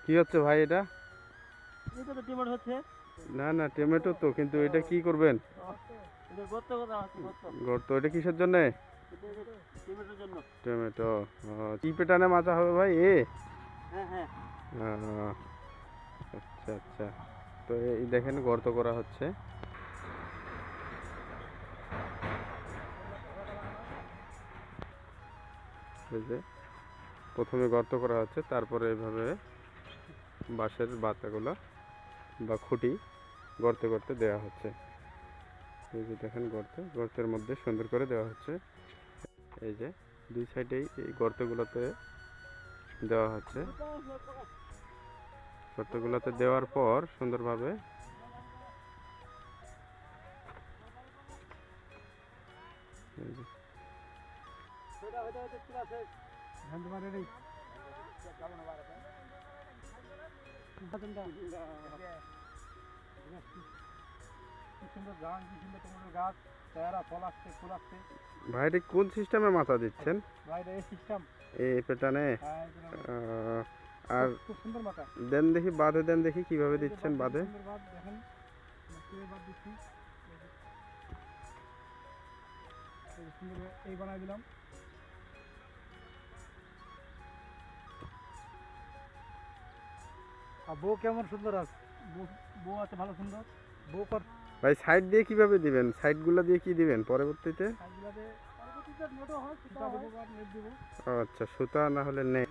কি হচ্ছে ভাই এটা? এটা তো টমেটো হচ্ছে। না না, টমেটো তো, কিন্তু এটা কি করবেন? এটা গর্ত করা হচ্ছে, গর্ত। গর্ত, এটা কিসের জন্য? এটা টমেটোর জন্য। টমেটো। কি পেটানে মাচা হবে ভাই এ? হ্যাঁ হ্যাঁ। আহ, আচ্ছা আচ্ছা। তো এই দেখেন গর্ত করা হচ্ছে। এই যে প্রথমে গর্ত করা হচ্ছে, তারপরে এভাবে বাঁশের বাতাগুলো বা খুঁটি গর্তে গর্তে দেওয়া হচ্ছে। এই যে দেখেন গর্তের মধ্যে সুন্দর করে দেওয়া হচ্ছে। এই যে দুই সাইডেই এই গর্তগুলোতে দেওয়া হচ্ছে। গর্তগুলোতে দেওয়ার পর সুন্দরভাবে এই যে ভাই এটা কোন সিস্টেমে মাথা দিচ্ছেন? এই পেটানে। আর খুব সুন্দর মাথা। দেন দেখি, বাঁধে দেন দেখি কিভাবে দিচ্ছেন বাঁধে। দেখেন এই বানাই দিলাম। আর বউ কেমন সুন্দর আছে, বউ আছে ভালো সুন্দর। বউ ভাই সাইড দিয়ে কিভাবে দিবেন? সাইডগুলো দিয়ে কি দিবেন পরবর্তীতে? পরবর্তীতে নেটও হয়, সুতা দেবো বা নেট দেবো। ও আচ্ছা, সুতা না হলে নেই।